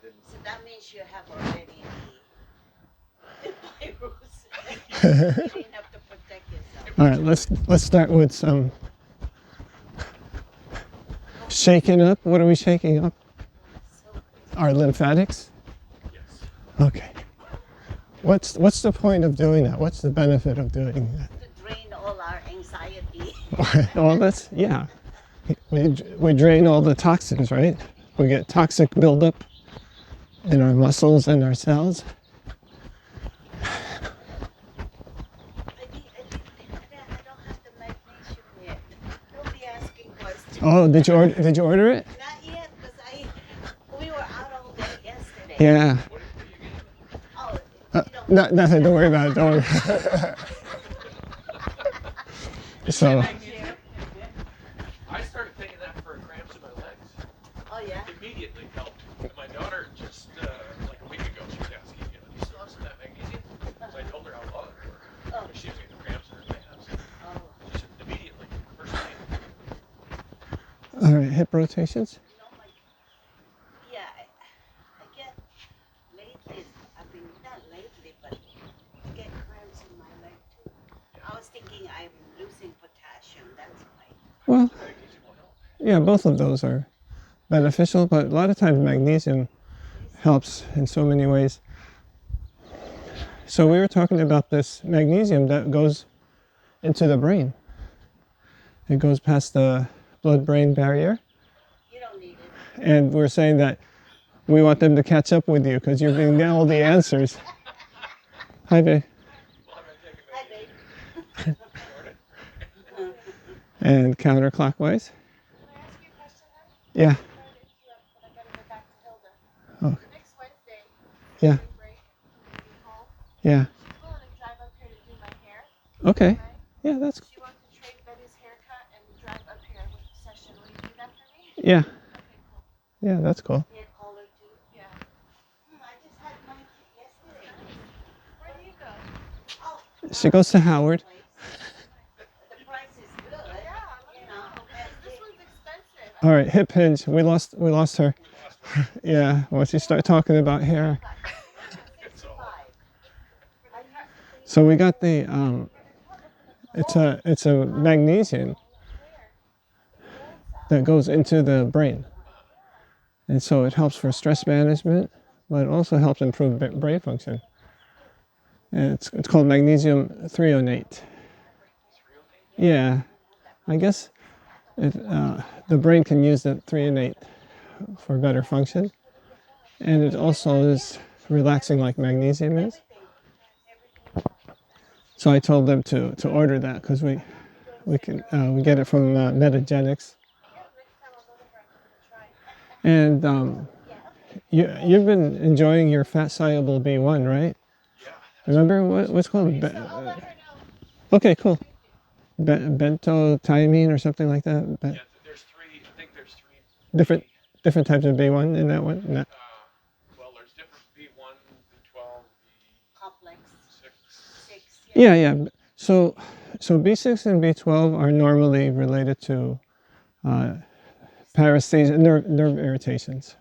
So that means you have already the virus. You didn't have to protect yourself. All right, let's start with some shaking up. What are we shaking up? Our lymphatics? Yes. Okay. What's the point of doing that? What's the benefit of doing that? To drain all our anxiety. Well, that's, yeah. We drain all the toxins, right? We get toxic buildup in our muscles and our cells. I don't have the magnesium yet. Don't be asking questions. Oh, did you order it? Not yet, because we were out all day yesterday. Yeah. Oh, you don't. Nothing. Don't worry about it. Don't worry. So. I started taking that for cramps in my legs. Oh yeah. Immediately helped. My daughter just like a week ago, she was asking, do you still have some of that magnesium? So I told her how well it worked. Oh. She was getting cramps in her calves. Oh. She said immediately, first thing. All right, hip rotations. Yeah, I get lately. I've been not lately, but I get cramps in my leg too. I was thinking I'm losing potassium. That's why. Well, Magnesium will help. yeah, both of those are beneficial, but a lot of times magnesium helps in so many ways. So we were talking about this magnesium that goes into the brain. It goes past the blood-brain barrier. You don't need it. And we're saying that we want them to catch up with you because you're going to get all the answers. Hi, babe. Well, I'm going to take a Hi, babe. And counterclockwise. Can I ask you a question then? Yeah. Sorry to interrupt, but I gotta go back to Hilda. Oh. Next Wednesday, Yeah. spring break, I'm gonna be home. Yeah. She's willing to drive up here to do my hair, Okay. right? Yeah, that's. She wants to trade Betty's haircut and drive up here with the session. Will you do that for me? Yeah. Okay, cool. Yeah, that's cool. Hair color too. Yeah. I just had mine yesterday. Where do you go? Oh. She goes to Howard. The price is good. Yeah, You know. this one's expensive. All right, hip hinge. We lost her. Yeah. Once you start talking about hair. So we got the it's a magnesium that goes into the brain, and so it helps for stress management, but it also helps improve brain function. And it's called magnesium threonate. Yeah, I guess the brain can use the threonate for better function, and it also is relaxing like magnesium is. So I told them to order that because we get it from Metagenics. And you've been enjoying your fat soluble B1, right? Yeah. Remember what's called? Okay, cool. Bentotiamine or something like that. Yeah, there's three. I think there's three. Different types of B1 in that one. No. Well, there's different B1, B12, Complex. B6. 6. Yeah. So B6 and B12 are normally related to paresthesia, nerve irritations.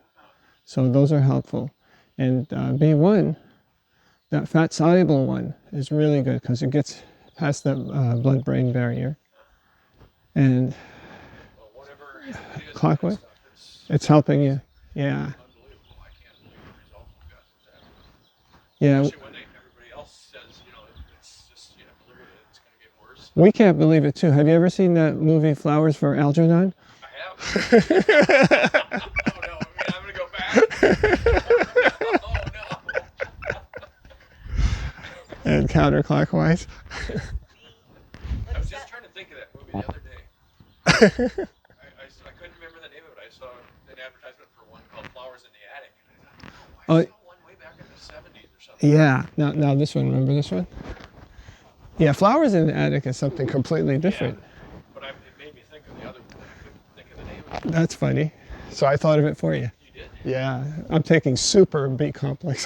So those are helpful. And B1, that fat soluble one, is really good because it gets past the blood-brain barrier. And Well, whatever it is, clockwise, stuff, it's helping you. Yeah. unbelievable. I can't believe the results we've got with that. Yeah. Especially when everybody else says, it's just, you have to look at it, it's going to get worse. We can't believe it too. Have you ever seen that movie Flowers for Algernon? I have. Oh no, I'm going to go back. Oh no. And counterclockwise. I was just trying to think of that movie the other day. I couldn't remember the name of it. I saw an advertisement for one called Flowers in the Attic. And I thought, I saw one way back in the 70s or something. Yeah. Now this one. Remember this one? Yeah. Flowers in the Attic is something completely different. Yeah, but it made me think of the other one. I couldn't think of the name of it. That's funny. So I thought of it for you. You did? Yeah. I'm taking super B complex.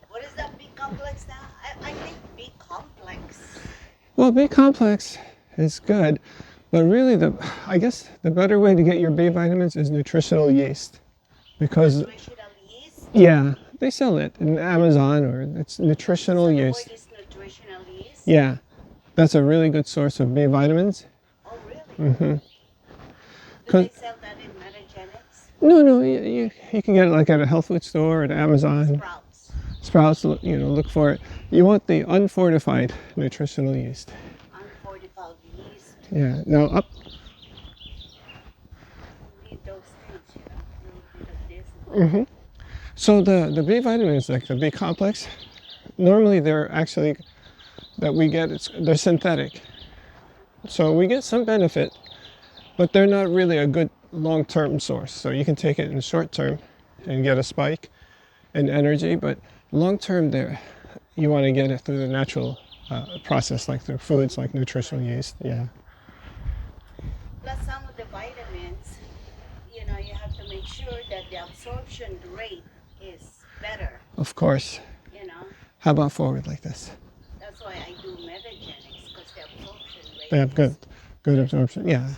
What is that B complex now? I think B complex. Well, B complex is good, but really I guess the better way to get your B vitamins is nutritional yeast. because Nutritional yeast. yeah, they sell it in Amazon, or it's nutritional So the yeast. word is nutritional yeast. Yeah, that's a really good source of B vitamins. Oh, really? Mm-hmm. Do 'Cause- they sell that in Metagenics? No, you can get it like at a health food store or at Amazon. Sprouts. Sprouts, look for it. You want the unfortified nutritional yeast. Unfortified yeast. Yeah. Now up. You need those things, you know, a little bit of this. And Mm-hmm. So the B vitamins, like the B complex, normally they're actually that we get. They're synthetic. So we get some benefit, but they're not really a good long-term source. So you can take it in the short term and get a spike in energy, but long-term there, you want to get it through the natural process, like through foods like nutritional yeast. Yeah. plus some of the vitamins, you know, you have to make sure that the absorption rate is better, Of course. you know. How about forward like this? That's why I do Metagenics, because the absorption rate They have good absorption. Yeah.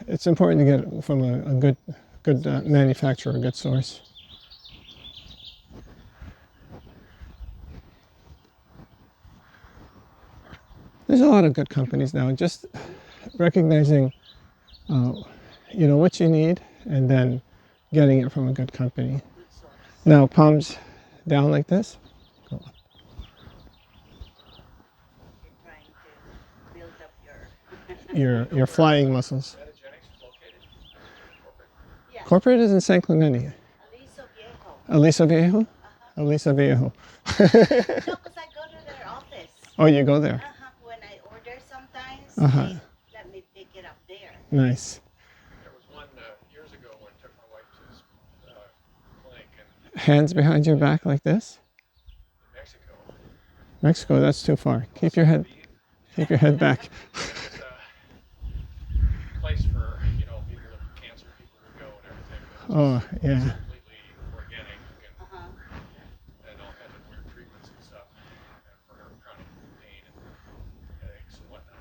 It's important to get it from a good manufacturer, a good source. There's a lot of good companies now. Just recognizing, what you need, and then getting it from a good company. good source. Now, palms down like this. Go up. You're trying to build up your Your flying muscles. Metagenics is located corporate. yeah. Corporate is in San Clemente. Aliso Viejo. Aliso Viejo. No, because I go to their office. Oh, you go there. When I order sometimes, Uh-huh. they let me pick it up there. Nice. There was one years ago when I took my wife to this clinic in Hands behind your back like this. Mexico. Mexico, that's too far. Keep your head back. It's a place for, people with cancer, people who go and everything. But Oh, it's yeah. completely organic and all kinds of weird treatments and stuff for her chronic pain and headaches and whatnot.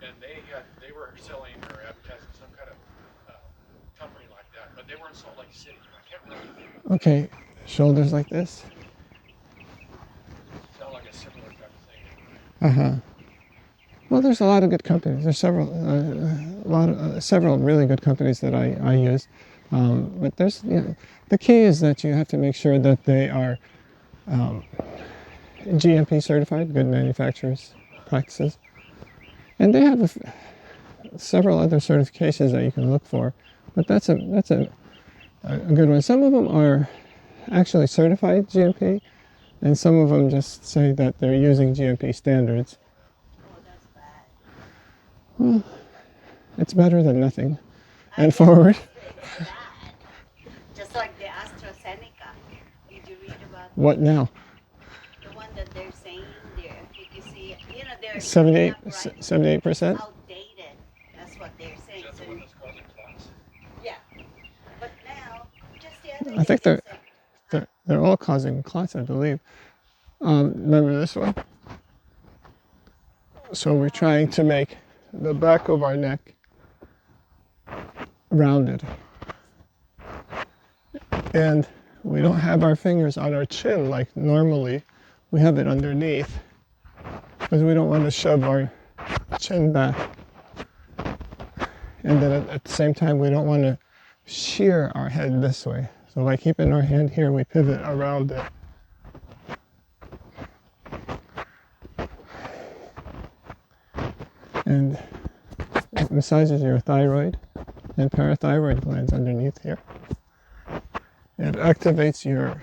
And they were selling or advertising some kind of company like that, but they were in Salt Lake City. I can't remember. Okay, shoulders like this. Sound like a similar type of thing. Uh-huh. Well, there's a lot of good companies. There's several really good companies that I use. But there's, the key is that you have to make sure that they are GMP certified, good manufacturers practices. And they have several other certifications that you can look for. But that's a good one. Some of them are actually certified GMP, and some of them just say that they're using GMP standards. Oh, that's bad. Well, it's better than nothing. I And guess forward. It's bad. Just like the AstraZeneca. Did you read about What now? the one that they're saying their efficacy? They're 78%? outdated. That's what they're saying. Is that the one that's causing clots? Yeah. But now, just the other I think day, they said, they're all causing clots, I believe. Remember this one? So we're trying to make the back of our neck rounded. And we don't have our fingers on our chin like normally. We have it underneath because we don't want to shove our chin back. And then at the same time, we don't want to shear our head this way. So by keeping our hand here, we pivot around it. And it massages your thyroid and parathyroid glands underneath here. It activates your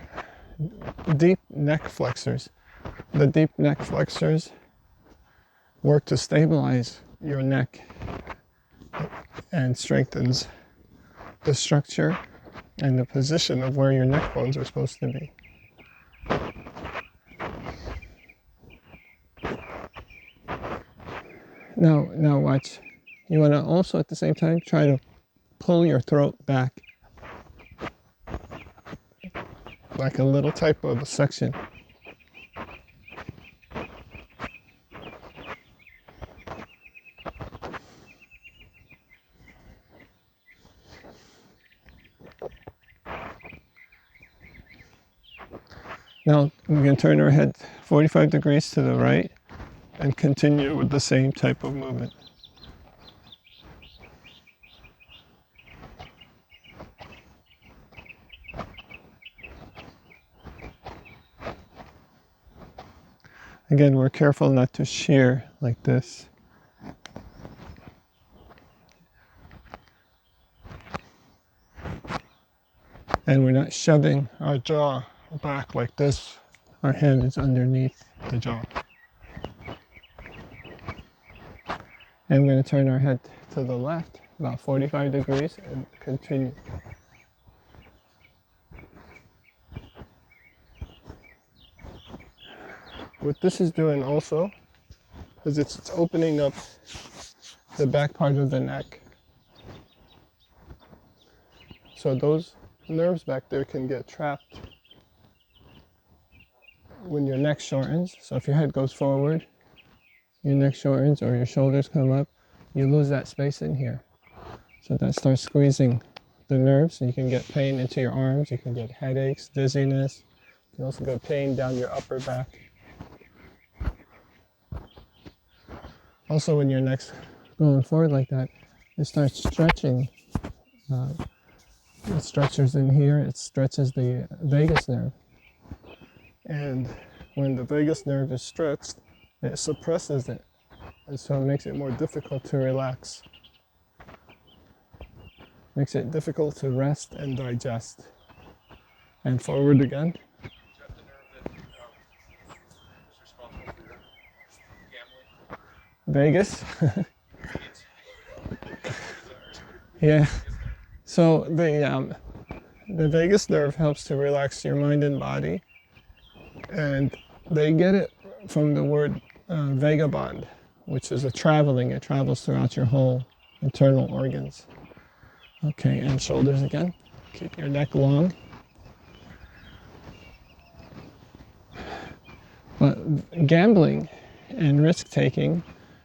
deep neck flexors. The deep neck flexors work to stabilize your neck and strengthens the structure and the position of where your neck bones are supposed to be. Now watch. You want to also at the same time try to pull your throat back, like a little type of a section. Now we can turn our head 45 degrees to the right and continue with the same type of movement. Again, we're careful not to shear like this. And we're not shoving our jaw back like this. Our hand is underneath the jaw. And we're going to turn our head to the left, about 45 degrees, and continue. What this is doing also is it's opening up the back part of the neck. So those nerves back there can get trapped when your neck shortens. So if your head goes forward, your neck shortens, or your shoulders come up, you lose that space in here. So that starts squeezing the nerves, and you can get pain into your arms, you can get headaches, dizziness. You can also get pain down your upper back. Also, when your neck's going forward like that, it starts stretching. It stretches in here, it stretches the vagus nerve. And when the vagus nerve is stretched, it suppresses it. And so it makes it more difficult to relax. Makes it difficult to rest and digest. And forward again. Is that the nerve that is responsible for your gambling? Vagus. Yeah. So the vagus nerve helps to relax your mind and body. And they get it from the word vagabond, which is a traveling. It travels throughout your whole internal organs. Okay, and shoulders again. Keep your neck long. But gambling and risk-taking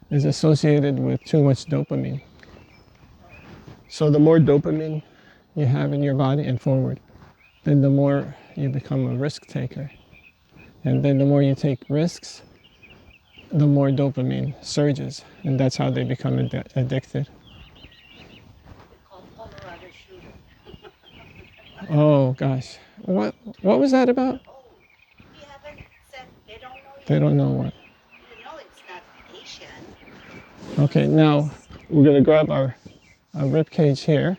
is associated with too much dopamine. So the more dopamine you have in your body and forward, then the more you become a risk taker. And then the more you take risks, the more dopamine surges. And that's how they become addicted. Colorado shooter. Oh gosh. What was that about? Oh, you haven't said they don't know yet. They don't know what. You know it's not Asian. Okay, now we're gonna grab our rib cage here,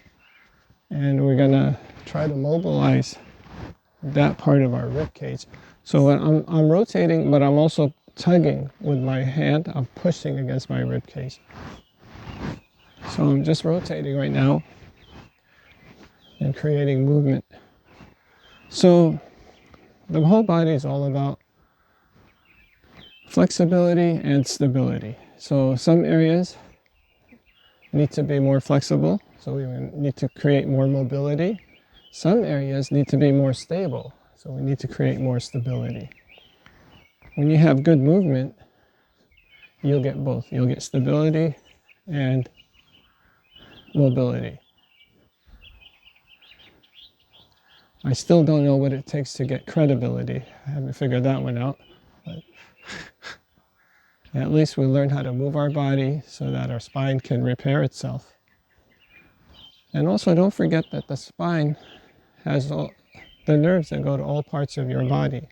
and we're gonna try to mobilize that part of our rib cage. So I'm rotating, but I'm also tugging with my hand. I'm pushing against my rib cage. So I'm just rotating right now and creating movement. So the whole body is all about flexibility and stability. So some areas need to be more flexible, so we need to create more mobility. Some areas need to be more stable, so we need to create more stability. When you have good movement, you'll get both. You'll get stability and mobility. I still don't know what it takes to get credibility. I haven't figured that one out. But at least we learn how to move our body so that our spine can repair itself. And also don't forget that the spine has all the nerves that go to all parts of your body.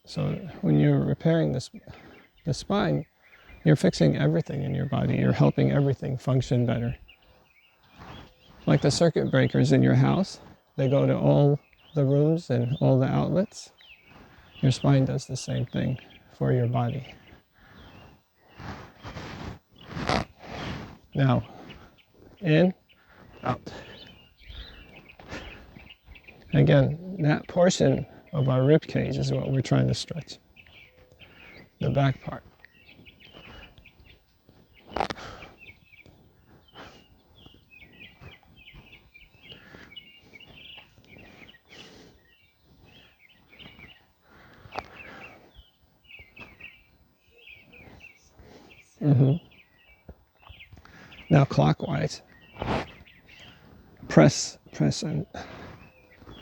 So when you're repairing the spine, you're fixing everything in your body. You're helping everything function better. Like the circuit breakers in your house, they go to all the rooms and all the outlets. Your spine does the same thing for your body. Now, in, out. Again, that portion of our rib cage is what we're trying to stretch. The back part. Now clockwise. Press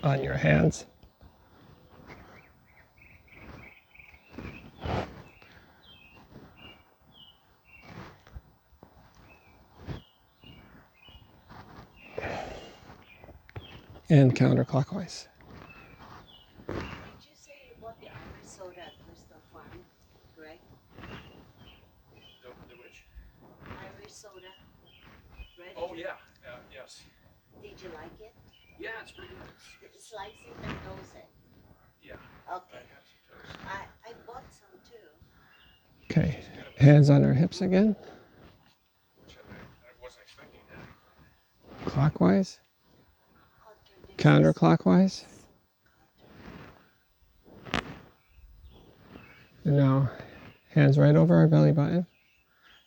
on your hands. and counterclockwise. Did you say you bought the Irish soda at Crystal Farm, Greg? The which? Irish soda. Greg, Oh yeah, yes. did you like it? Yeah, it's pretty good. Slice it and toast it. Yeah. Okay. I have some toast. I bought some too. Okay, hands on our hips again, Which I wasn't expecting that. clockwise, Contradictions. counterclockwise. And now hands right over our belly button,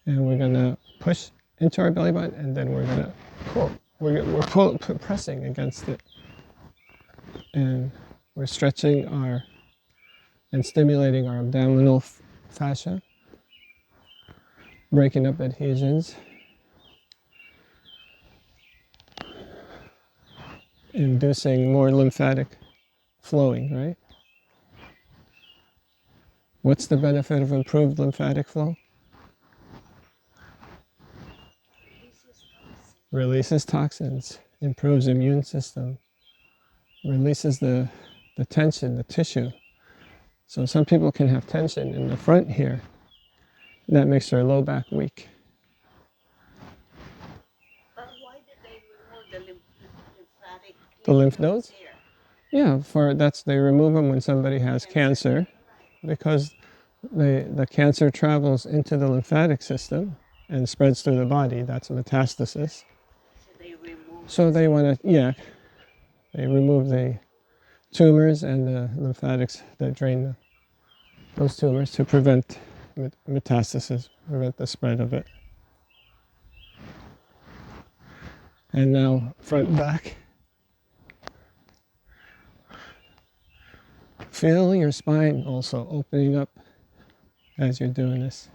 and we're gonna push into our belly button, and then we're gonna pull. We're pressing against it, and we're stretching our and stimulating our abdominal fascia, breaking up adhesions, inducing more lymphatic flowing, right? What's the benefit of improved lymphatic flow? Releases toxins, improves immune system, releases the tension, the tissue. So some people can have tension in the front here. That makes their low back weak. But why did they remove the lymphatic? The lymph nodes? Here? Yeah, they remove them when somebody has cancer, because the cancer travels into the lymphatic system and spreads through the body. That's a metastasis. So they remove. So they want to, they remove the tumors and the lymphatics that drain those tumors to prevent metastasis, prevent the spread of it. And now front back. Feel your spine also opening up as you're doing this.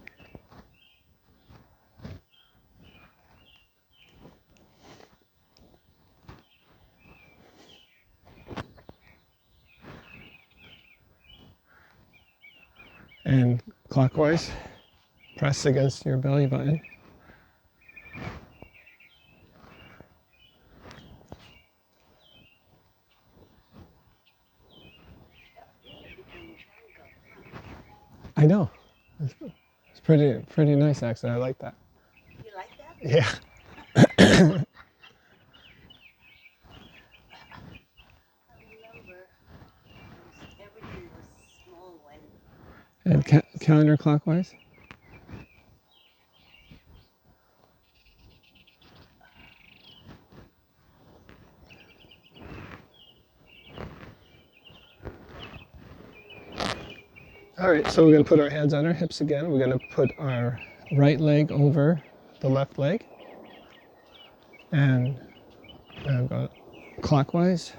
And clockwise, press against your belly button. I know. It's pretty nice actually. I like that. You like that? Yeah. I remember everything was small when. And counterclockwise. All right, so we're going to put our hands on our hips again. We're going to put our right leg over the left leg and go clockwise.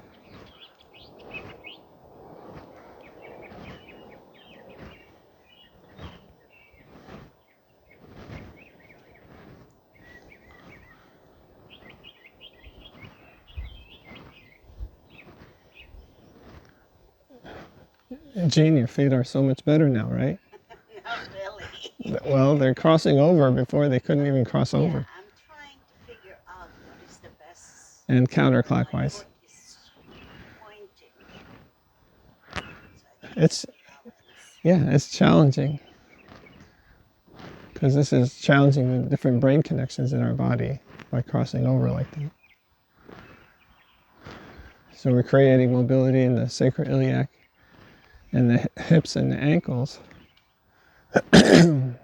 Jean, your feet are so much better now, right? Not really. Well, they're crossing over. Before they couldn't even cross over. I'm trying to figure out what is the best. And My counterclockwise. foot is pointing. It's it's challenging because this is challenging the different brain connections in our body by crossing over like that. So we're creating mobility in the sacroiliac and the hips and the ankles, but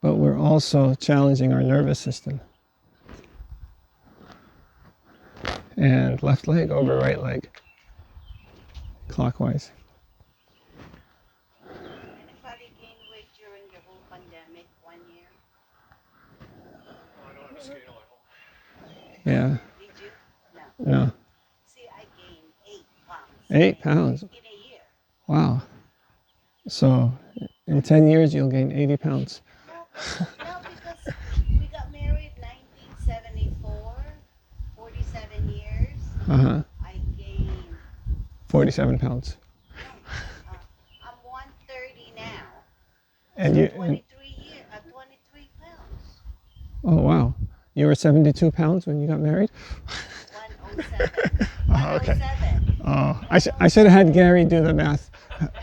we're also challenging our nervous system. And left leg over right leg, clockwise. Anybody gain weight during the whole pandemic 1 year? Oh, I don't have a scale at home. Yeah. Did you? No. No. See, I gained 8 pounds. 8 pounds. In a year. Wow. So in 10 years, you'll gain 80 pounds. No, because we got married 1974, 47 years. Uh-huh. I gained, 47 pounds. I'm 130 now. And So you, 23 pounds. oh wow. You were 72 pounds when you got married? 107. okay. 107. Oh, I should have had Gary do the math.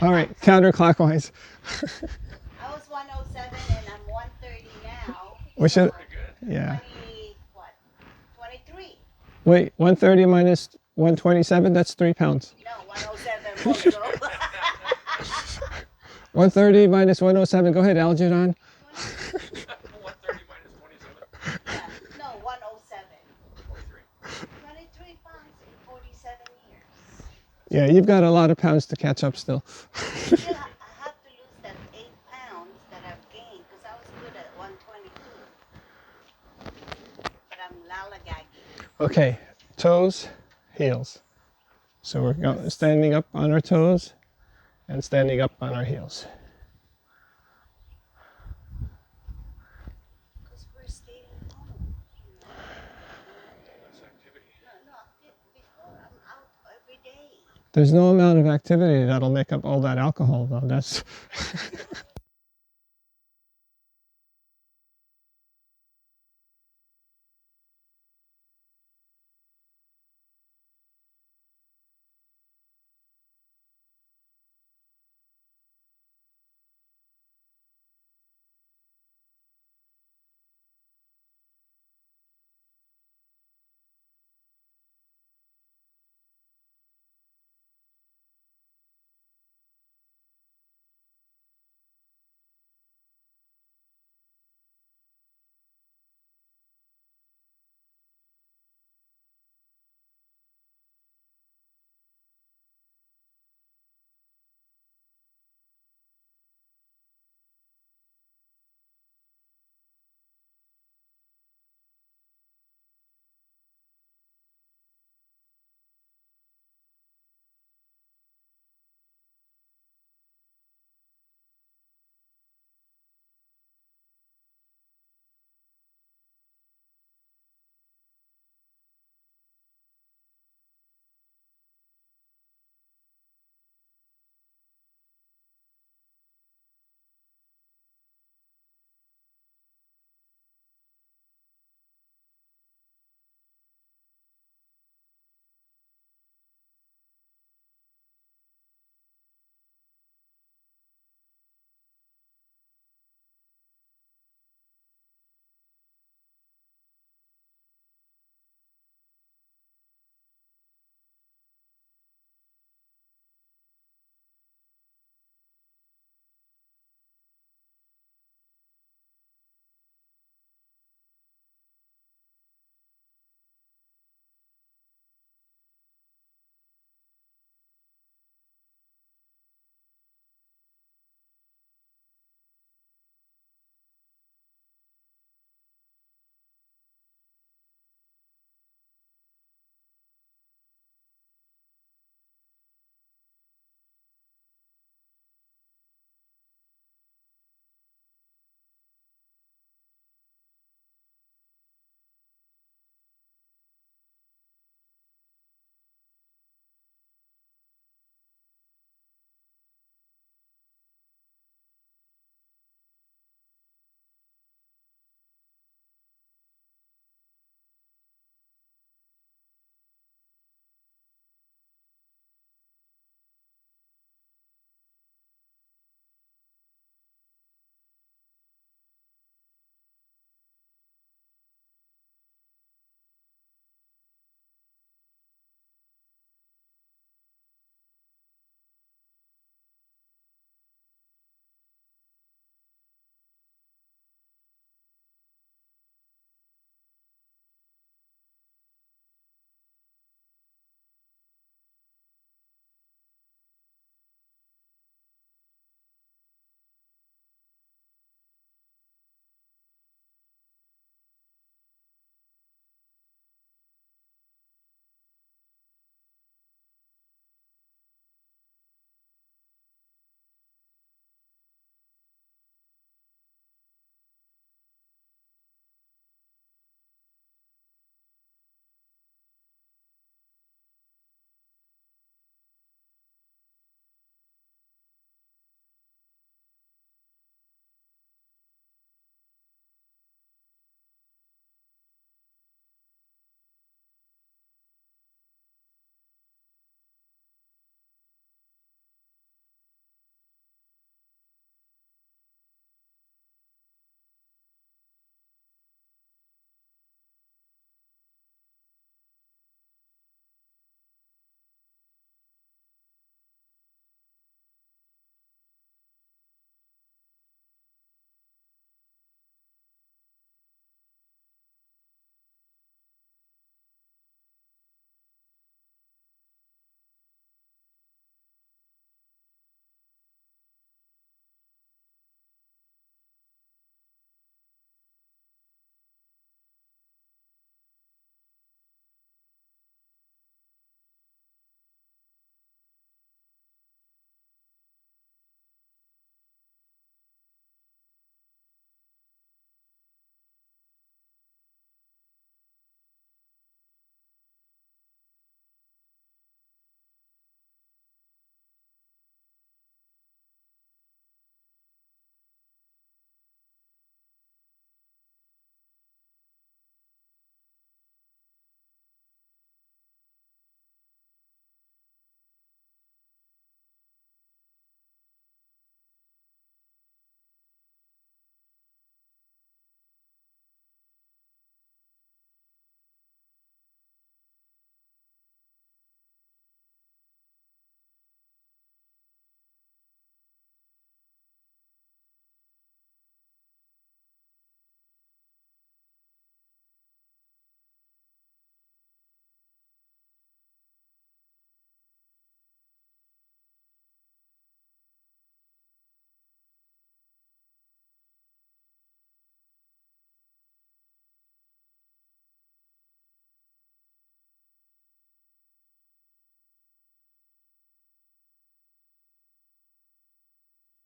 All right, counterclockwise. I was 107 and I'm 130 now. We should, Pretty good. yeah. 20, what? 23. Wait, 130 minus 127, that's 3 pounds. No, 107 also. 130 minus 107, go ahead, Algernon. 130 minus 27. Yeah, no, 107. 23. 23 pounds in 47 years. Yeah, you've got a lot of pounds to catch up still. Still, I have to lose that 8 pounds that I've gained because I was good at 122. But I'm lollygagging. Okay, toes, heels. So we're standing up on our toes and standing up on our heels. Because we're staying home. Less activity. No, before I'm out every day. There's no amount of activity that'll make up all that alcohol, though. That's